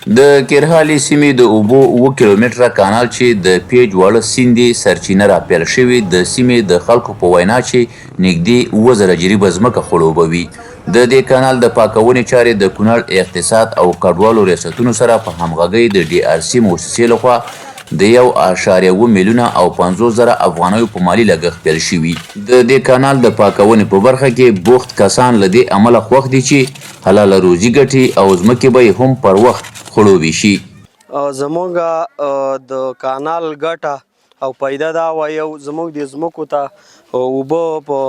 د کرهالي سیمې د اوبو 7 کیلومتره کانال چې د پیج واړه سیند سرچینه راپیل شوې د سیمې د خلکو په وینا چې نږدې 7,000 جریبه ځمکه خړوبوي. د دې کانال د پاکونې چارې د کونړ اقتصاد او کډوالو ریاستونو سره په همغږۍ د DRC موسسې لخوا د 1.7 میلیونه او 50,000 افغانیو په مالي لګښت پیل شوي. د دې کانال د پاکونې په برخه کې بوخت کسان له دې امله خوښ دي چې حلاله روزي ګټي او ځمکې به هم پر وخت خړوبې شي. زمونږ د کانال ګټه او پیدا دا وایو زمونږ د ځمکو ته اوبه په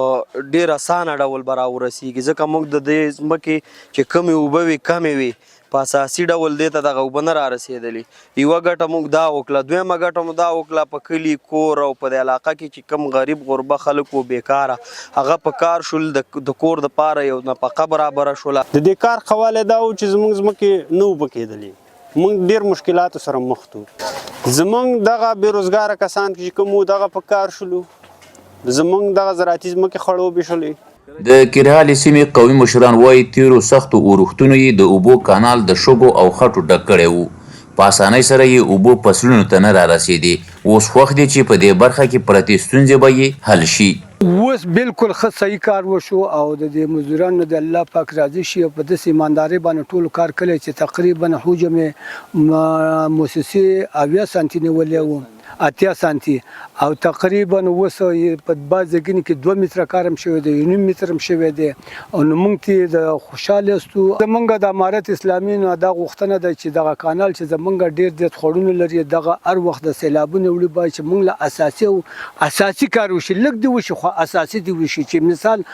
ډېر اسانه ډول به راورسیږي، ځکه موږ د دې ځمکې چې کمې اوبه وي کمې وي په اساسي ډول دې ته دغه اوبه نه رارسېدلې. یوه ګټه موږ دا وکړه. دویمه ګټه مو دا وکړه په کلي کور او په دې علاقه کې چې کم غریب غربه خلک وو بیکاره هغه په کار شول، د کور دپاره یو نفقه برابره شوله. د دې کار قواله دا و چې زموږ ځمکې نه اوبه کېدلې، موږ ډېر مشکلاتو سره مخ وو. زموږ دغه بېروزګاره کسان چې کوم وو دغه په کار شولو، زموږ دغه زراعتي ځمکې خړوبې شولې. د کرهالي سیمې قومي مشران وایي تیرو سختو اورښتونو یې د اوبو کانال د شګو او خټو ډک کړی و. په اسانۍ سره یې اوبو فصلونو ته نه رارسېدې. اوس خوښ دی چې په دې برخه کې پرتې ستونزې به یې حل شي. اوس بالکل ښه صحیح کار وشو او د دې مزدورانو د الله پاک راضي شي او په داسې ایماندارۍ باندې ټول کار کړی چې تقریبا حجم موسسې 80 سانتي نیولی و، 80 سانتي، او تقریبا اوس په بعض ځایونو کې 2 متره کار هم شوی دی، 1.5 متر هم شوی دی. او نو موږ ته د خوشحاله یاستو. زمونږ د امارت اسلامي نو دا غوښتنه ده چې دغه کانال چې زمونږ ډېر زیات خوړونه لري دغه هر وخت د سیلابونو وړي باید چې موږ له اساسي کار وشي، لږ دې وشي خو اساسي دې وشي چې مثال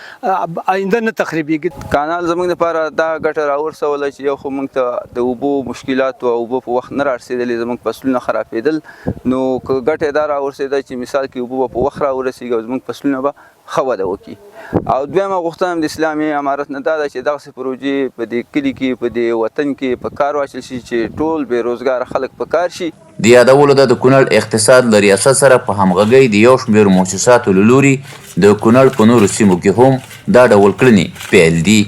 آینده نه تخریبېږي. کانال زموږ لپاره دا ګټه راورسوله چې یو خو موږ ته د اوبو مشکلات او اوبه په وخت نه رارسېدلې، زموږ فصلونه خرابېدل. نو که ګټه دا راورسېده چې مثال کې اوبه په وخت راورسېږي او زموږ فصلونه به ښه وده وکړي. او دویمه غوښتنه د اسلامي امارت نه دا ده چې دغسې پروژې په دې کلي کې په دې وطن کې په کار واچول شي چې ټول بېروزګاره خلک په کار شي. د یادولو ده د کونړ اقتصاد له ریاست سره په همغږۍ د یو شمېر مؤسساتو له لوري د کونړ په نورو سیمو کې هم دا ډول کړنې پیل دي.